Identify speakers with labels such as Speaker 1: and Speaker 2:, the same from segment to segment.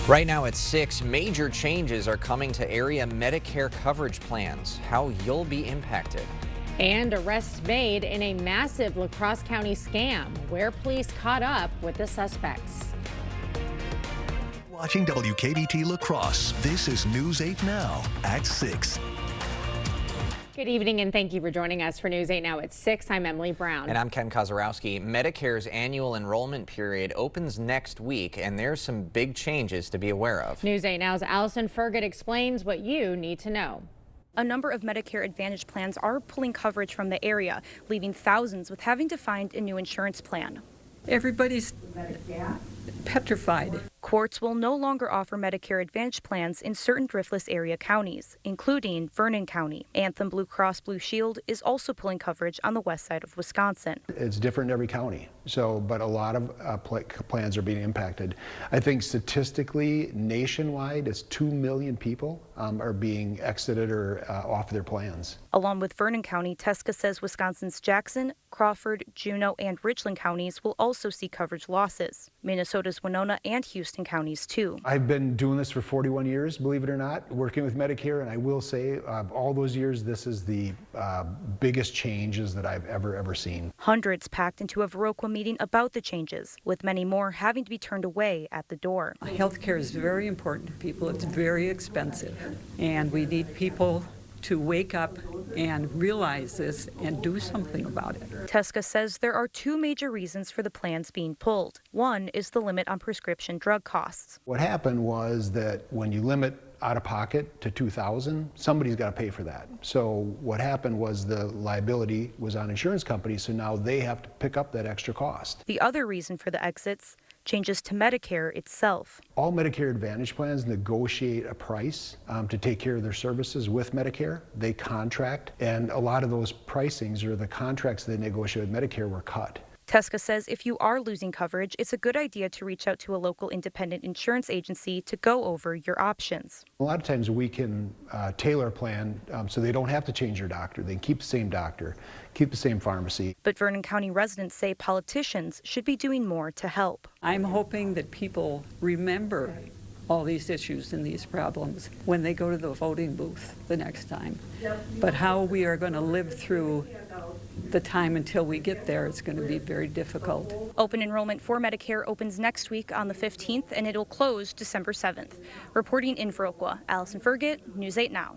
Speaker 1: Right now at 6, major changes are coming to area Medicare coverage plans, how you'll be impacted.
Speaker 2: And arrests made in a massive La Crosse County scam where police caught up with the suspects.
Speaker 3: Watching WKDT La Crosse, this is News 8 Now at 6.
Speaker 2: Good evening and thank you for joining us for News 8 Now at 6. I'm Emily Brown.
Speaker 1: And I'm Ken Kozarowski. Medicare's annual enrollment period opens next week, and there's some big changes to be aware of.
Speaker 2: News 8 Now's Allison Fergut explains what you need to know.
Speaker 4: A number of Medicare Advantage plans are pulling coverage from the area, leaving thousands with having to find a new insurance plan.
Speaker 5: Everybody's petrified.
Speaker 4: Courts will no longer offer Medicare Advantage plans in certain driftless area counties, including Vernon County. Anthem Blue Cross Blue Shield is also pulling coverage on the west side of Wisconsin.
Speaker 6: It's different in every county, but a lot of plans are being impacted. I think statistically, nationwide, it's 2 million people are being exited or off their plans.
Speaker 4: Along with Vernon County, Tesca says Wisconsin's Jackson, Crawford, Juneau, and Richland counties will also see coverage losses. Minnesota's Winona and Houston counties, too.
Speaker 6: I've been doing this for 41 years, believe it or not, working with Medicare, and I will say of all those years, this is the biggest changes that I've ever seen.
Speaker 4: Hundreds packed into a Viroqua meeting about the changes, with many more having to be turned away at the door.
Speaker 5: Healthcare is very important to people. It's very expensive, and we need people to wake up and realize this and do something about it.
Speaker 4: Tesca says there are two major reasons for the plans being pulled. One is the limit on prescription drug costs.
Speaker 6: What happened was that when you limit out of pocket to $2,000, somebody's got to pay for that. So what happened was the liability was on insurance companies, so now they have to pick up that extra cost.
Speaker 4: The other reason for the exits, changes to Medicare itself.
Speaker 6: All Medicare Advantage plans negotiate a price to take care of their services with Medicare. They contract, and a lot of those pricings or the contracts they negotiate with Medicare were cut.
Speaker 4: Tesca says if you are losing coverage, it's a good idea to reach out to a local independent insurance agency to go over your options.
Speaker 6: A lot of times we can tailor a plan so they don't have to change their doctor. They can keep the same doctor, keep the same pharmacy.
Speaker 4: But Vernon County residents say politicians should be doing more to help.
Speaker 5: I'm hoping that people remember all these issues and these problems when they go to the voting booth the next time. But how we are going to live through the time until we get there is going to be very difficult.
Speaker 4: Open enrollment for Medicare opens next week on the 15th, and it'll close December 7th. Reporting in Viroqua, Allison Fergut, News 8 Now.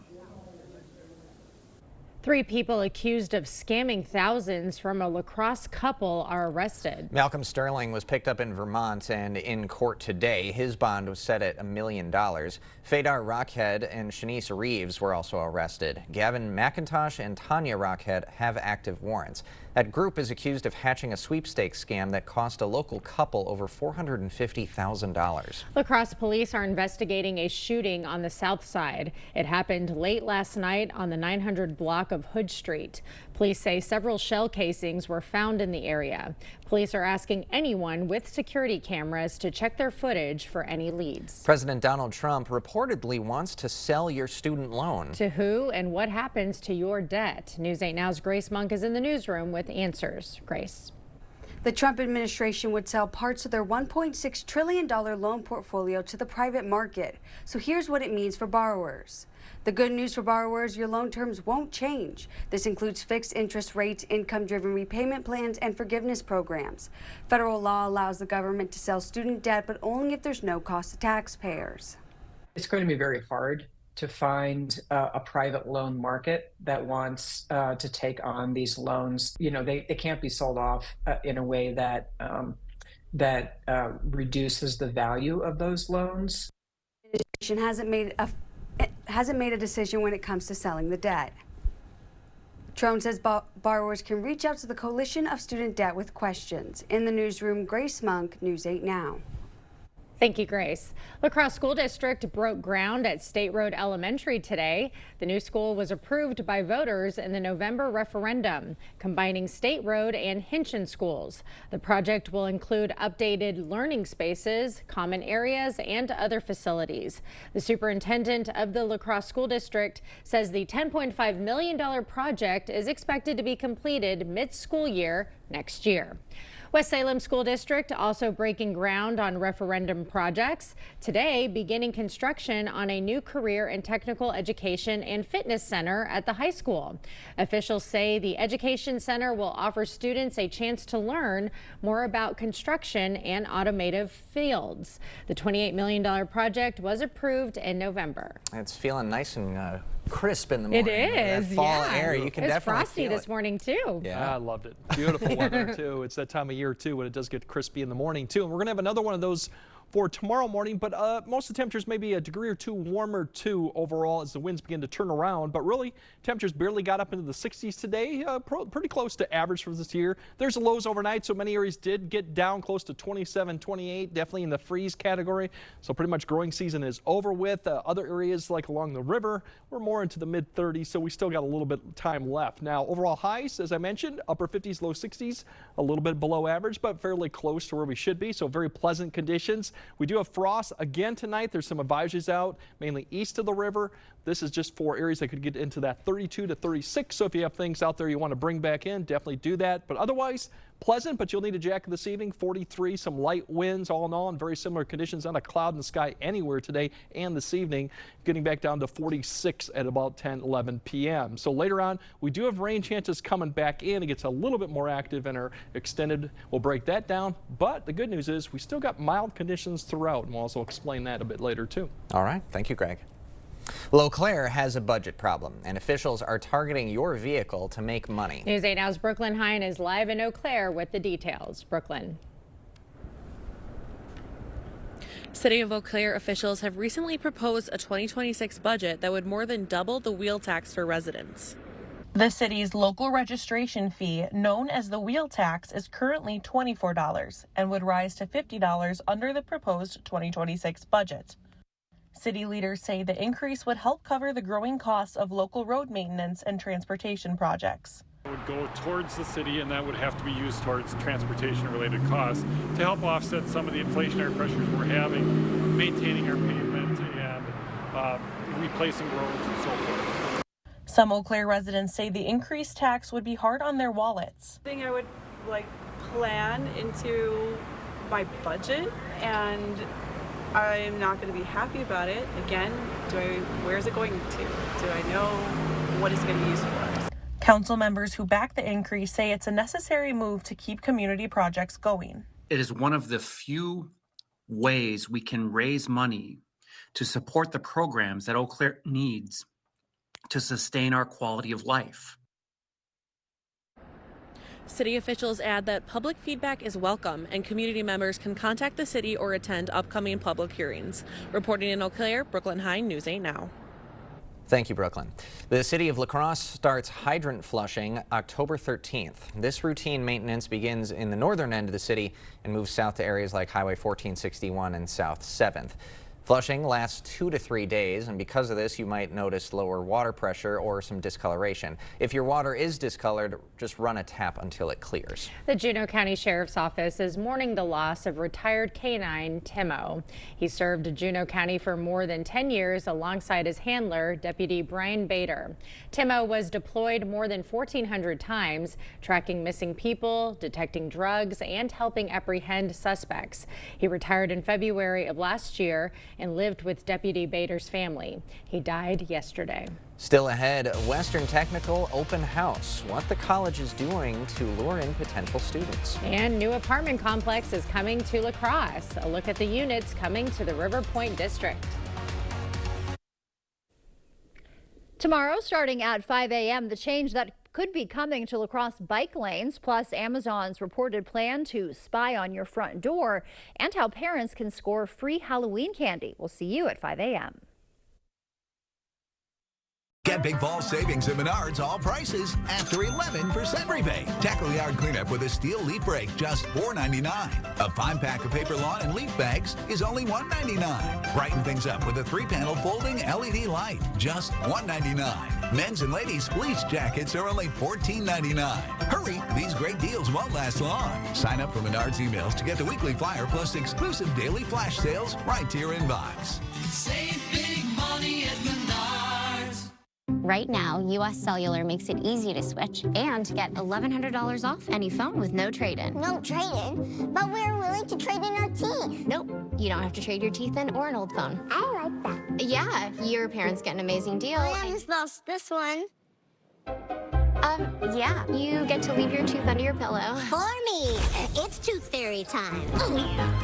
Speaker 2: 3 people accused of scamming thousands from a La Crosse couple are arrested.
Speaker 1: Malcolm Sterling was picked up in Vermont and in court today. His bond was set at $1 million. Fedar Rockhead and Shanice Reeves were also arrested. Gavin McIntosh and Tanya Rockhead have active warrants. That group is accused of hatching a sweepstakes scam that cost a local couple over $450,000.
Speaker 2: La Crosse police are investigating a shooting on the south side. It happened late last night on the 900 block of Hood Street. Police say several shell casings were found in the area. Police are asking anyone with security cameras to check their footage for any leads.
Speaker 1: President Donald Trump reportedly wants to sell your student loan.
Speaker 2: To who and what happens to your debt? News 8 Now's Grace Monk is in the newsroom with answers. Grace.
Speaker 7: The Trump administration would sell parts of their $1.6 trillion loan portfolio to the private market. So here's what it means for borrowers. The good news for borrowers, your loan terms won't change. This includes fixed interest rates, income-driven repayment plans, and forgiveness programs. Federal law allows the government to sell student debt, but only if there's no cost to taxpayers.
Speaker 8: It's going to be very hard to find a private loan market that wants to take on these loans. You know, they can't be sold off in a way that reduces the value of those loans.
Speaker 7: The administration hasn't made a decision when it comes to selling the debt. Trone says borrowers can reach out to the Coalition of Student Debt with questions. In the newsroom, Grace Monk, News 8 Now.
Speaker 2: Thank you, Grace. La Crosse School District broke ground at State Road Elementary today. The new school was approved by voters in the November referendum, combining State Road and Hinchin schools. The project will include updated learning spaces, common areas, and other facilities. The superintendent of the La Crosse School District says the $10.5 million project is expected to be completed mid-school year next year. West Salem School District also breaking ground on referendum projects. Today, beginning construction on a new career and technical education and fitness center at the high school. Officials say the education center will offer students a chance to learn more about construction and automotive fields. The $28 million project was approved in November.
Speaker 1: It's feeling nice and crisp in the morning.
Speaker 2: It is,
Speaker 1: That fall
Speaker 2: yeah.
Speaker 1: air, you can
Speaker 2: It's
Speaker 1: definitely
Speaker 2: frosty
Speaker 1: feel
Speaker 2: this
Speaker 1: it.
Speaker 2: morning too.
Speaker 1: Yeah.
Speaker 9: I loved it. Beautiful weather too. It's that time of year too when it does get crispy in the morning too. And we're gonna have another one of those for tomorrow morning, but most of the temperatures may be a degree or two warmer too overall as the winds begin to turn around. But really, temperatures barely got up into the 60s today, pretty close to average for this year. There's lows overnight, so many areas did get down close to 27, 28, definitely in the freeze category. So pretty much growing season is over with. Other areas like along the river, we're more into the mid 30s, so we still got a little bit of time left. Now, overall highs, as I mentioned, upper 50s, low 60s, a little bit below average, but fairly close to where we should be. So very pleasant conditions. We do have frost again tonight. There's some advisories out, mainly east of the river. This is just for areas that could get into that 32 to 36. So if you have things out there you want to bring back in, definitely do that. But otherwise, pleasant, but you'll need a jacket this evening. 43, some light winds all in all, and very similar conditions. Not a cloud in the sky anywhere today and this evening. Getting back down to 46 at about 10, 11 p.m. So later on, we do have rain chances coming back in. It gets a little bit more active and our extended. We'll break that down. But the good news is we still got mild conditions throughout, and we'll also explain that a bit later too.
Speaker 1: All right. Thank you, Greg. Well, Eau Claire has a budget problem, and officials are targeting your vehicle to make money.
Speaker 2: News 8 Now's Brooklyn Hine is live in Eau Claire with the details. Brooklyn.
Speaker 10: City of Eau Claire officials have recently proposed a 2026 budget that would more than double the wheel tax for residents. The city's local registration fee, known as the wheel tax, is currently $24 and would rise to $50 under the proposed 2026 budget. City leaders say the increase would help cover the growing costs of local road maintenance and transportation projects.
Speaker 11: It would go towards the city, and that would have to be used towards transportation-related costs to help offset some of the inflationary pressures we're having, maintaining our pavement and replacing roads and so forth.
Speaker 10: Some Eau Claire residents say the increased tax would be hard on their wallets.
Speaker 12: I think I would plan into my budget, and I'm not going to be happy about it. Again, where is it going to? Do I know what it's going to be used for?
Speaker 10: Council members who back the increase say it's a necessary move to keep community projects going.
Speaker 13: It is one of the few ways we can raise money to support the programs that Eau Claire needs to sustain our quality of life.
Speaker 10: City officials add that public feedback is welcome and community members can contact the city or attend upcoming public hearings. Reporting in Eau Claire, Brooklyn Hine, News 8 Now.
Speaker 1: Thank you, Brooklyn. The city of La Crosse starts hydrant flushing October 13th. This routine maintenance begins in the northern end of the city and moves south to areas like Highway 1461 and South 7th. Flushing lasts 2 to 3 days, and because of this, you might notice lower water pressure or some discoloration. If your water is discolored, just run a tap until it clears.
Speaker 2: The Juneau County Sheriff's Office is mourning the loss of retired canine Timo. He served Juneau County for more than 10 years alongside his handler, Deputy Brian Bader. Timo was deployed more than 1,400 times, tracking missing people, detecting drugs, and helping apprehend suspects. He retired in February of last year and lived with Deputy Bader's family. He died yesterday.
Speaker 1: Still ahead, Western Technical open house. What the college is doing to lure in potential students.
Speaker 2: And new apartment complex is coming to La Crosse. A look at the units coming to the River Point District.
Speaker 14: Tomorrow, starting at 5 a.m., the change that could be coming to La Crosse bike lanes, plus Amazon's reported plan to spy on your front door, and how parents can score free Halloween candy. We'll see you at 5 a.m.
Speaker 3: Get big fall savings at Menards, all prices after 11% rebate. Tackle yard cleanup with a steel leaf rake, just $4.99. A 5-pack of paper lawn and leaf bags is only $1.99. Brighten things up with a 3-panel folding LED light, just $1.99. Men's and ladies' fleece jackets are only $14.99. Hurry, these great deals won't last long. Sign up for Menards emails to get the weekly flyer plus exclusive daily flash sales right to your inbox.
Speaker 15: Save big money at Menards. Right now, U.S. Cellular makes it easy to switch and to get $1,100 off any phone with no trade-in.
Speaker 16: No trade-in? But we're willing to trade in our teeth.
Speaker 15: Nope, you don't have to trade your teeth in or an old phone.
Speaker 16: I like that.
Speaker 15: Yeah, your parents get an amazing deal.
Speaker 16: I almost lost this one.
Speaker 15: Yeah, you get to leave your tooth under your pillow.
Speaker 16: For me, it's Tooth Fairy time.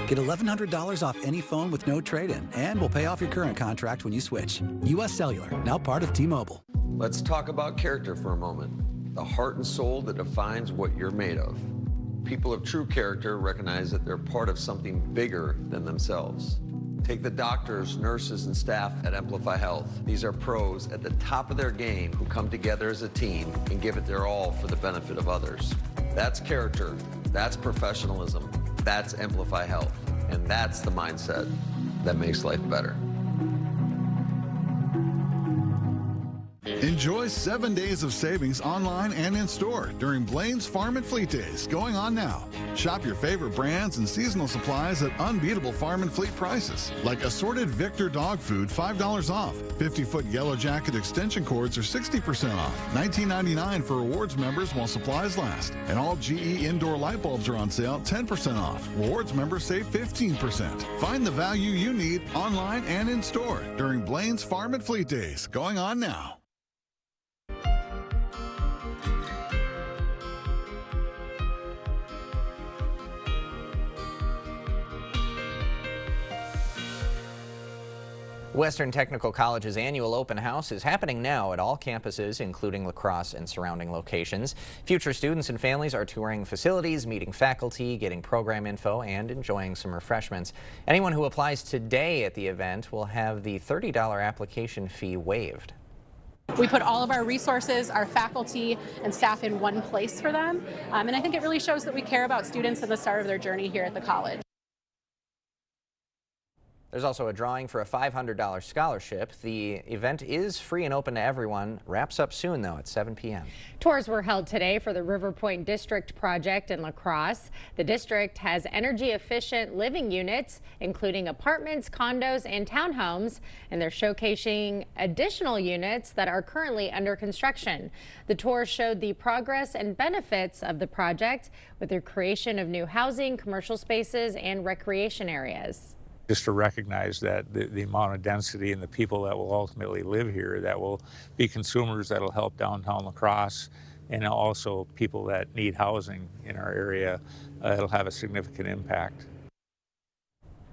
Speaker 17: Get $1,100 off any phone with no trade-in, and we'll pay off your current contract when you switch. U.S. Cellular, now part of T-Mobile.
Speaker 18: Let's talk about character for a moment. The heart and soul that defines what you're made of. People of true character recognize that they're part of something bigger than themselves. Take the doctors, nurses, and staff at Amplify Health. These are pros at the top of their game who come together as a team and give it their all for the benefit of others. That's character, that's professionalism, that's Amplify Health, and that's the mindset that makes life better.
Speaker 19: Enjoy 7 days of savings online and in store during Blaine's Farm and Fleet Days, going on now. Shop your favorite brands and seasonal supplies at unbeatable farm and fleet prices, like assorted Victor dog food, $5 off. 50-foot Yellow Jacket extension cords are 60% off. $19.99 for rewards members while supplies last. And all GE indoor light bulbs are on sale, 10% off. Rewards members save 15%. Find the value you need online and in store during Blaine's Farm and Fleet Days, going on now.
Speaker 1: Western Technical College's annual open house is happening now at all campuses, including La Crosse and surrounding locations. Future students and families are touring facilities, meeting faculty, getting program info, and enjoying some refreshments. Anyone who applies today at the event will have the $30 application fee waived.
Speaker 20: We put all of our resources, our faculty and staff in one place for them, and I think it really shows that we care about students at the start of their journey here at the college.
Speaker 1: There's also a drawing for a $500 scholarship. The event is free and open to everyone. Wraps up soon, though, at 7 p.m.
Speaker 2: Tours were held today for the River Point District project in La Crosse. The district has energy-efficient living units, including apartments, condos, and townhomes, and they're showcasing additional units that are currently under construction. The tour showed the progress and benefits of the project with the creation of new housing, commercial spaces, and recreation areas.
Speaker 21: Just to recognize that the amount of density and the people that will ultimately live here, that will be consumers that'll help downtown La Crosse, and also people that need housing in our area, it'll have a significant impact.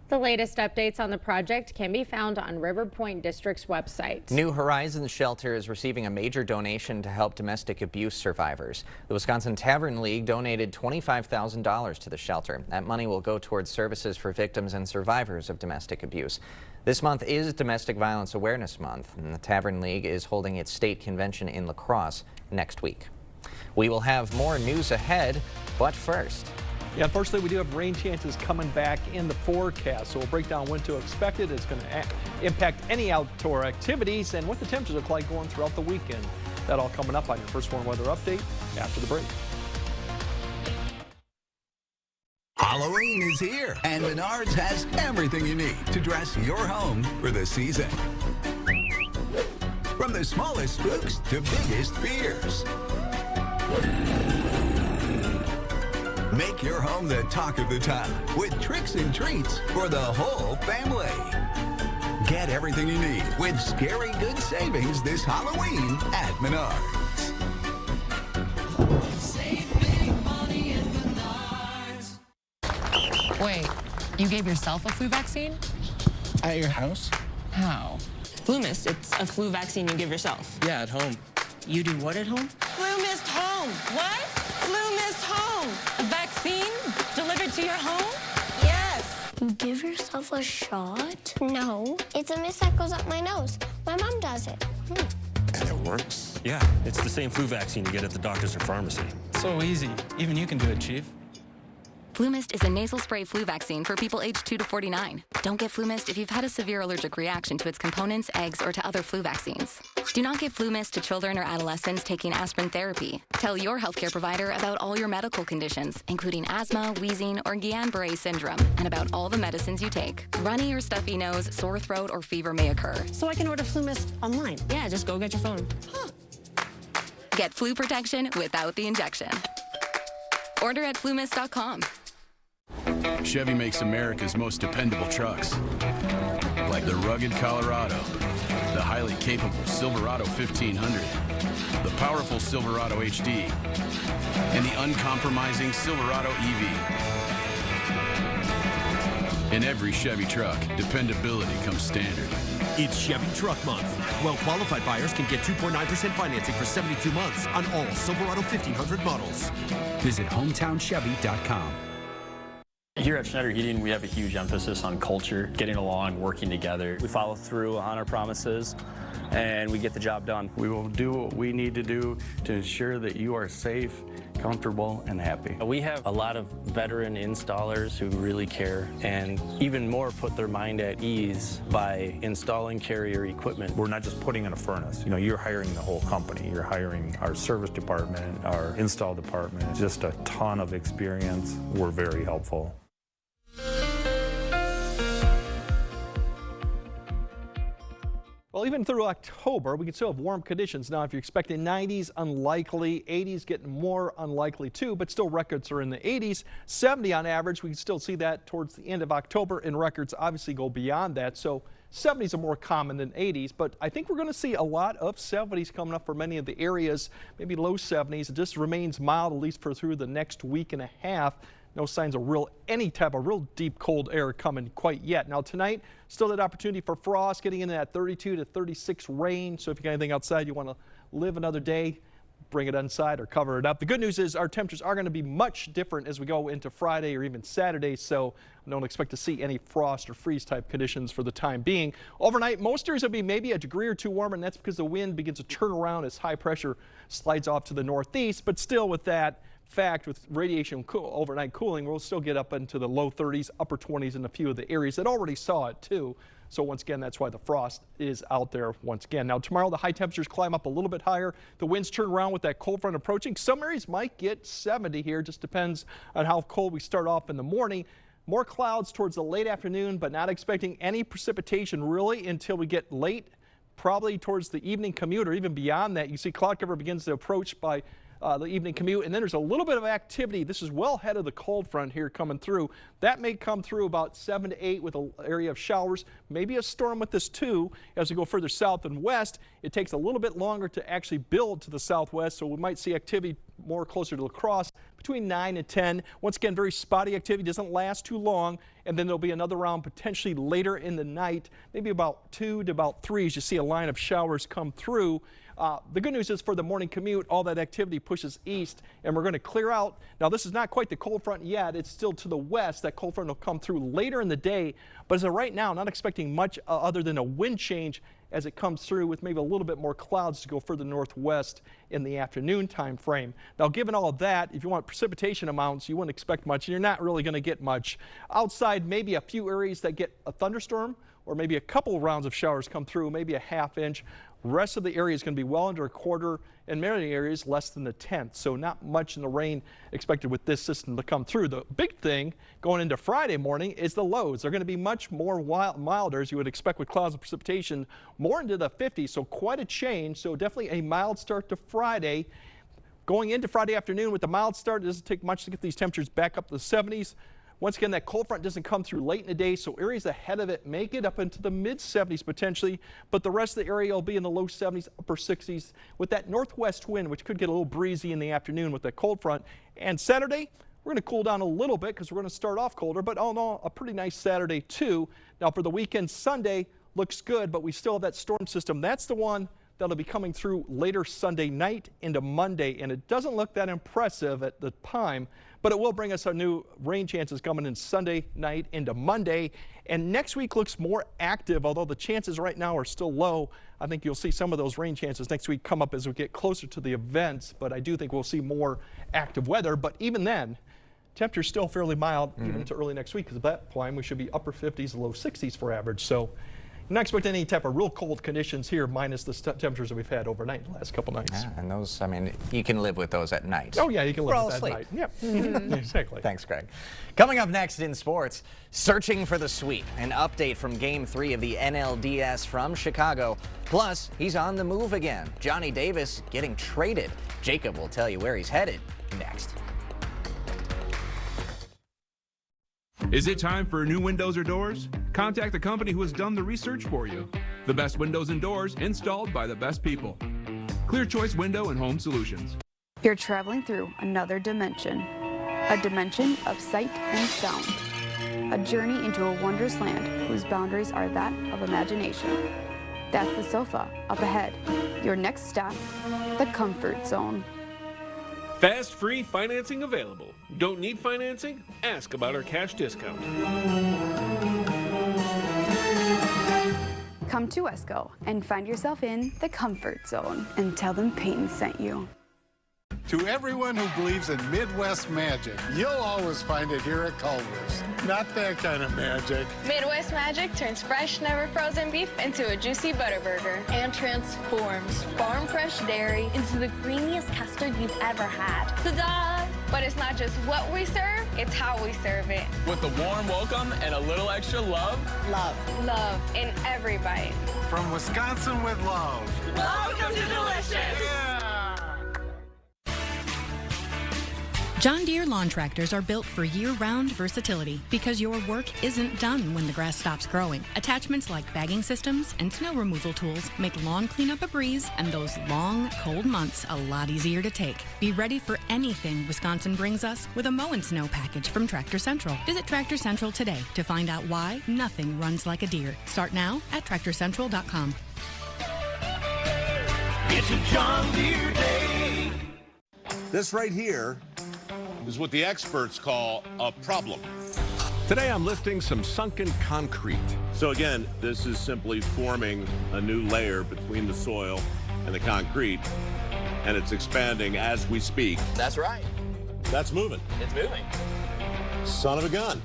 Speaker 2: The latest updates on the project can be found on River Point District's website.
Speaker 1: New Horizons Shelter is receiving a major donation to help domestic abuse survivors. The Wisconsin Tavern League donated $25,000 to the shelter. That money will go towards services for victims and survivors of domestic abuse. This month is Domestic Violence Awareness Month, and the Tavern League is holding its state convention in La Crosse next week. We will have more news ahead, but first.
Speaker 9: Yeah, unfortunately, we do have rain chances coming back in the forecast, so we'll break down when to expect it. It's going to impact any outdoor activities and what the temperatures look like going throughout the weekend. That all coming up on your First Warn Weather Update after the break.
Speaker 3: Halloween is here, and Menards has everything you need to dress your home for the season. From the smallest spooks to biggest fears. Make your home the talk of the town with tricks and treats for the whole family. Get everything you need with scary good savings this Halloween at Menards.
Speaker 22: Save big money at Menards.
Speaker 23: Wait, you gave yourself a flu vaccine?
Speaker 24: At your house?
Speaker 23: How?
Speaker 25: FluMist, it's a flu vaccine you give yourself.
Speaker 24: Yeah, at home.
Speaker 25: You do what at home? FluMist Home. What? FluMist Home. A vaccine delivered to your home? Yes.
Speaker 16: You give yourself a shot? No, it's a mist that goes up my nose. My mom does it.
Speaker 26: And it works? Yeah, it's the same flu vaccine you get at the doctor's or pharmacy.
Speaker 24: So easy. Even you can do it, Chief.
Speaker 4: FluMist is a nasal spray flu vaccine for people aged 2 to 49. Don't get FluMist if you've had a severe allergic reaction to its components, eggs, or to other flu vaccines. Do not give FluMist to children or adolescents taking aspirin therapy. Tell your healthcare provider about all your medical conditions, including asthma, wheezing, or Guillain-Barré syndrome, and about all the medicines you take. Runny or stuffy nose, sore throat, or fever may occur.
Speaker 5: So I can order FluMist online? Yeah, just go get your phone. Huh.
Speaker 4: Get flu protection without the injection. Order at flumist.com.
Speaker 6: Chevy makes America's most dependable trucks, like the rugged Colorado, the highly capable Silverado 1500, the powerful Silverado HD, and the uncompromising Silverado EV. In every Chevy truck, dependability comes standard.
Speaker 7: It's Chevy Truck Month. Well-qualified buyers can get 2.9% financing for 72 months on all Silverado 1500 models.
Speaker 8: Visit HometownChevy.com.
Speaker 11: Here at Schneider Heating, we have a huge emphasis on culture, getting along, working together. We follow through on our promises, and we get the job done.
Speaker 27: We will do what we need to do to ensure that you are safe, comfortable, and happy.
Speaker 11: We have a lot of veteran installers who really care, and even more put their mind at ease by installing Carrier equipment.
Speaker 21: We're not just putting in a furnace. You know, you're hiring the whole company. You're hiring our service department, our install department, just a ton of experience. We're very helpful.
Speaker 9: Well, even through October, we can still have warm conditions. Now, if you're expecting 90s, unlikely. 80s getting more unlikely too, but still records are in the 80s. 70 on average. We can still see that towards the end of October, and records obviously go beyond that. So 70s are more common than 80s, but I think we're going to see a lot of 70s coming up for many of the areas, maybe low 70s. It just remains mild, at least for through the next week and a half. No signs of any type of real deep cold air coming quite yet. Now tonight, still that opportunity for frost, getting into that 32 to 36 range. So if you got anything outside you want to live another day, bring it inside or cover it up. The good news is our temperatures are going to be much different as we go into Friday or even Saturday. So don't expect to see any frost or freeze type conditions for the time being. Overnight, most areas will be maybe a degree or two warmer, and that's because the wind begins to turn around as high pressure slides off to the northeast. But still with that fact, with radiation overnight cooling, we'll still get up into the low 30s, upper 20s in a few of the areas that already saw it too. So once again, that's why the frost is out there once again. Now tomorrow, the high temperatures climb up a little bit higher. The winds turn around with that cold front approaching. Some areas might get 70 here, just depends on how cold we start off in the morning. More clouds towards the late afternoon, but not expecting any precipitation really until we get late, probably towards the evening commute or even beyond that. You see cloud cover begins to approach by the evening commute, and then there's a little bit of activity. This is well ahead of the cold front here coming through. That may come through about 7 to 8 with an area of showers, maybe a storm with this too. As we go further south and west, it takes a little bit longer to actually build to the southwest, so we might see activity more closer to La Crosse between 9 and 10. Once again, very spotty activity, doesn't last too long, and then there'll be another round potentially later in the night, maybe about 2 to about 3 as you see a line of showers come through. The good news is for the morning commute, all that activity pushes east, and we're going to clear out. Now, this is not quite the cold front yet. It's still to the west. That cold front will come through later in the day, but as of right now, not expecting much other than a wind change as it comes through with maybe a little bit more clouds to go further northwest in the afternoon time frame. Now, given all of that, if you want precipitation amounts, you wouldn't expect much. You're not really going to get much. Outside, maybe a few areas that get a thunderstorm or maybe a couple rounds of showers come through, maybe a ½ inch. Rest of the area is going to be well under a quarter, and many areas less than a tenth. So not much in the rain expected with this system to come through. The big thing going into Friday morning is the lows. They're going to be much more milder, as you would expect with clouds and precipitation, more into the 50s. So quite a change. So definitely a mild start to Friday. Going into Friday afternoon with the mild start, it doesn't take much to get these temperatures back up to the 70s. Once again, that cold front doesn't come through late in the day, so areas ahead of it may get up into the mid-70s potentially, but the rest of the area will be in the low 70s, upper 60s with that northwest wind, which could get a little breezy in the afternoon with that cold front. And Saturday, we're going to cool down a little bit because we're going to start off colder, but all in all, a pretty nice Saturday too. Now for the weekend, Sunday looks good, but we still have that storm system. That's the one that'll be coming through later Sunday night into Monday, and it doesn't look that impressive at the time, but it will bring us our new rain chances coming in Sunday night into Monday. And next week looks more active, although the chances right now are still low. I think you'll see some of those rain chances next week come up as we get closer to the events, but I do think we'll see more active weather. But even then, temperature's still fairly mild even into early next week, because at that point we should be upper 50s, low 60s for average. So not expect any type of real cold conditions here, minus the temperatures that we've had overnight the last couple nights.
Speaker 1: Yeah, and those, I mean, you can live with those at night.
Speaker 9: Oh yeah, you can live
Speaker 1: We're all
Speaker 9: with that
Speaker 1: asleep.
Speaker 9: night. Yep, exactly.
Speaker 1: Thanks, Greg. Coming up next in sports, searching for the sweep. An update from Game 3 of the NLDS from Chicago. Plus, he's on the move again. Johnny Davis getting traded. Jacob will tell you where he's headed next.
Speaker 10: Is it time for new windows or doors? Contact the company who has done the research for you. The best windows and doors installed by the best people. Clear Choice Window and Home Solutions.
Speaker 12: You're traveling through another dimension. A dimension of sight and sound. A journey into a wondrous land whose boundaries are that of imagination. That's the sofa up ahead. Your next stop, the comfort zone.
Speaker 13: Fast, free financing available. Don't need financing? Ask about our cash discount.
Speaker 12: Come to Wesco and find yourself in the comfort zone and tell them Peyton sent you.
Speaker 14: To everyone who believes in Midwest magic, you'll always find it here at Culver's. Not that kind of magic.
Speaker 15: Midwest magic turns fresh, never frozen beef into a juicy butter burger and transforms farm fresh dairy into the creamiest custard you've ever had. Ta-da! But it's not just what we serve, it's how we serve it.
Speaker 17: With a warm welcome and a little extra love.
Speaker 15: Love. Love in every bite.
Speaker 14: From Wisconsin with love.
Speaker 15: Welcome to Delicious!
Speaker 14: Yeah.
Speaker 18: John Deere lawn tractors are built for year-round versatility because your work isn't done when the grass stops growing. Attachments like bagging systems and snow removal tools make lawn cleanup a breeze and those long, cold months a lot easier to take. Be ready for anything Wisconsin brings us with a mow and snow package from Tractor Central. Visit Tractor Central today to find out why nothing runs like a Deere. Start now at TractorCentral.com.
Speaker 28: It's a John Deere day.
Speaker 29: This right here is what the experts call a problem.
Speaker 30: Today I'm lifting some sunken concrete.
Speaker 29: So again, this is simply forming a new layer between the soil and the concrete, and it's expanding as we speak.
Speaker 17: That's right.
Speaker 29: That's moving.
Speaker 17: It's moving.
Speaker 29: Son of a gun.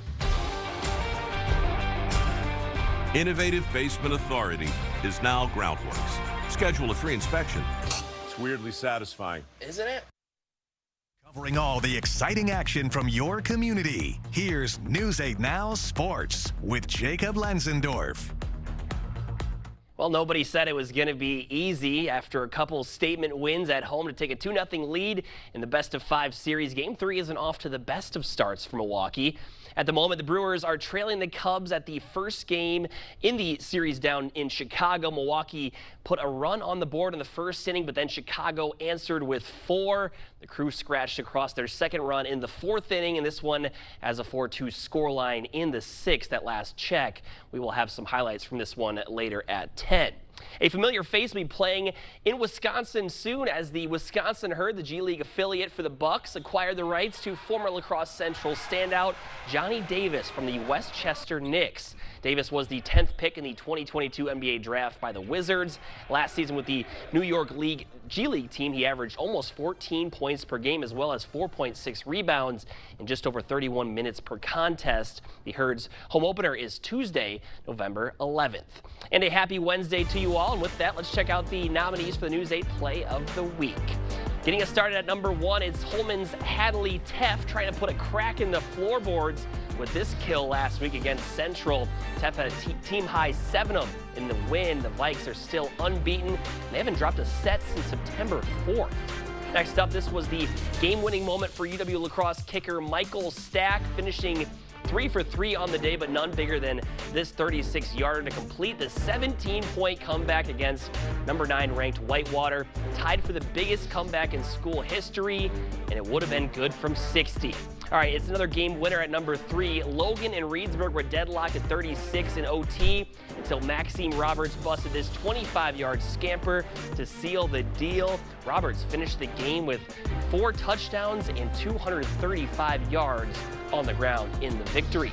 Speaker 30: Innovative Basement Authority is now Groundworks. Schedule a free inspection.
Speaker 29: It's weirdly satisfying.
Speaker 17: Isn't it?
Speaker 31: Covering all the exciting action from your community. Here's News 8 Now Sports with Jacob Lenzendorf.
Speaker 32: Well, nobody said it was going to be easy after a couple statement wins at home to take a 2-0 lead in the best-of-5 series. Game 3 isn't off to the best of starts for Milwaukee. At the moment, the Brewers are trailing the Cubs at the first game in the series down in Chicago. Milwaukee put a run on the board in the first inning, but then Chicago answered with 4. The Crew scratched across their second run in the 4th inning, and this one has a 4-2 scoreline in the 6th at last check. We will have some highlights from this one later at 10. A familiar face will be playing in Wisconsin soon as the Wisconsin Herd, the G League affiliate for the Bucks, acquired the rights to former La Crosse Central standout Johnny Davis from the Westchester Knicks. Davis was the 10th pick in the 2022 NBA draft by the Wizards. Last season with the New York League G League team, he averaged almost 14 points per game as well as 4.6 rebounds in just over 31 minutes per contest. The Herd's home opener is Tuesday, November 11th. And a happy Wednesday to you all. And with that, let's check out the nominees for the News 8 Play of the Week. Getting us started at number 1, it's Holman's Hadley Teff trying to put a crack in the floorboards with this kill last week against Central. Teff had a team-high 7 of them in the win. The Vikes are still unbeaten. They haven't dropped a set since September 4th. Next up, this was the game-winning moment for UW La Crosse kicker Michael Stack, finishing 3 for 3 on the day, but none bigger than this 36-yarder to complete the 17-point comeback against number 9 ranked Whitewater. Tied for the biggest comeback in school history, and it would have been good from 60. All right, it's another game winner at number 3. Logan and Reedsburg were deadlocked at 36 in OT until Maxime Roberts busted this 25-yard scamper to seal the deal. Roberts finished the game with 4 touchdowns and 235 yards on the ground in the victory.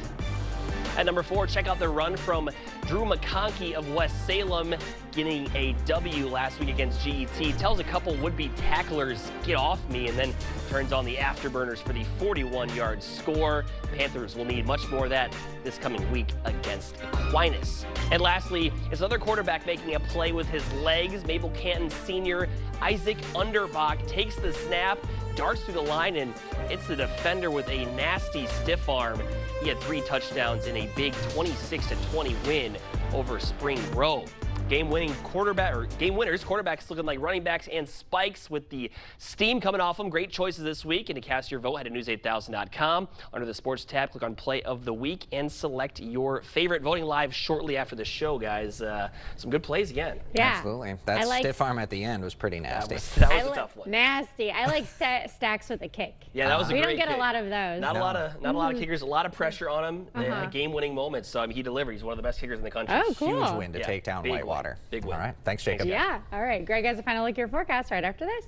Speaker 32: At number 4, check out the run from Drew McConkey of West Salem, getting a W last week against GET. Tells a couple would-be tacklers, get off me, and then turns on the afterburners for the 41-yard score. Panthers will need much more of that this coming week against Aquinas. And lastly, is another quarterback making a play with his legs. Mabel Canton senior Isaac Underbach takes the snap, darts through the line, and hits the defender with a nasty stiff arm. He had 3 touchdowns in a big 26-20 win over Spring Grove. Game winners, quarterbacks looking like running backs and spikes with the steam coming off them. Great choices this week. And to cast your vote, head to news8000.com. Under the sports tab, click on Play of the Week and select your favorite. Voting live shortly after the show, guys. Some good plays again.
Speaker 2: Yeah.
Speaker 1: Absolutely. That stiff arm at the end was pretty nasty.
Speaker 32: That was a tough one.
Speaker 2: Nasty. I like Stacks with a kick.
Speaker 32: Yeah, that was a great
Speaker 2: We don't get
Speaker 32: kick.
Speaker 2: a lot of those.
Speaker 32: Not a lot of kickers. A lot of pressure on him. Game-winning moments. So he delivered. He's one of the best kickers in the country.
Speaker 2: Oh, cool.
Speaker 1: Huge win to take down Whitewater.
Speaker 32: Big win.
Speaker 1: All right. Thanks, Jacob.
Speaker 2: Yeah. All right. Greg has a final look at your forecast right after this.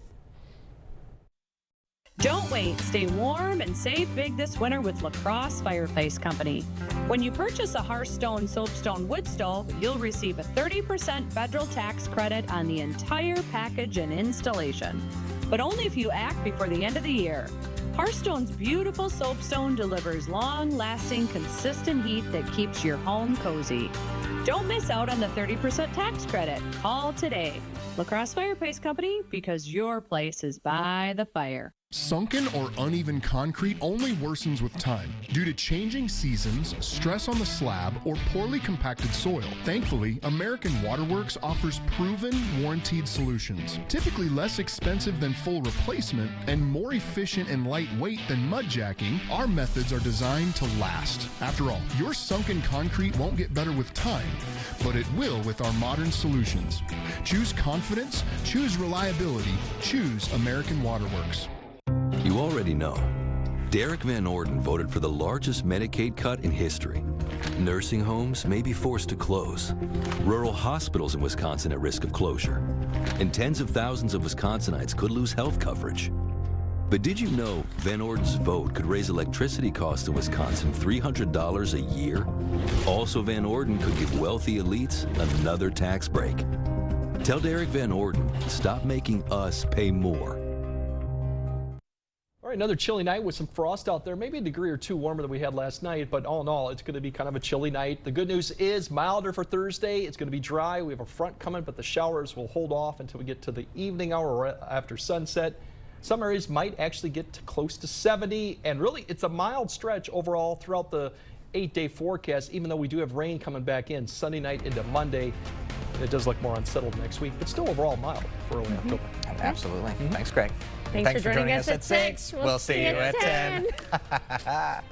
Speaker 3: Don't wait. Stay warm and save big this winter with LaCrosse Fireplace Company. When you purchase a Hearthstone Soapstone Wood Stove, you'll receive a 30% federal tax credit on the entire package and installation, but only if you act before the end of the year. Hearthstone's beautiful soapstone delivers long-lasting, consistent heat that keeps your home cozy. Don't miss out on the 30% tax credit. Call today. LaCrosse Fireplace Company, because your place is by the fire.
Speaker 4: Sunken or uneven concrete only worsens with time due to changing seasons, stress on the slab, or poorly compacted soil. Thankfully, American Waterworks offers proven, warranted solutions. Typically less expensive than full replacement and more efficient and lightweight than mud jacking, our methods are designed to last. After all, your sunken concrete won't get better with time, but it will with our modern solutions. Choose confidence, choose reliability, choose American Waterworks.
Speaker 5: You already know. Derek Van Orden voted for the largest Medicaid cut in history. Nursing homes may be forced to close. Rural hospitals in Wisconsin at risk of closure. And tens of thousands of Wisconsinites could lose health coverage. But did you know Van Orden's vote could raise electricity costs in Wisconsin $300 a year? Also, Van Orden could give wealthy elites another tax break. Tell Derek Van Orden, stop making us pay more.
Speaker 9: All right, another chilly night with some frost out there, maybe a degree or 2 warmer than we had last night, but all in all, it's going to be kind of a chilly night. The good news is milder for Thursday. It's going to be dry. We have a front coming, but the showers will hold off until we get to the evening hour or after sunset. Some areas might actually get to close to 70, and really it's a mild stretch overall throughout the 8-day forecast, even though we do have rain coming back in Sunday night into Monday. It does look more unsettled next week, but still overall mild for early October.
Speaker 1: Absolutely. Thanks, Greg.
Speaker 2: Thanks for joining us at 6.
Speaker 1: We'll see you at 10.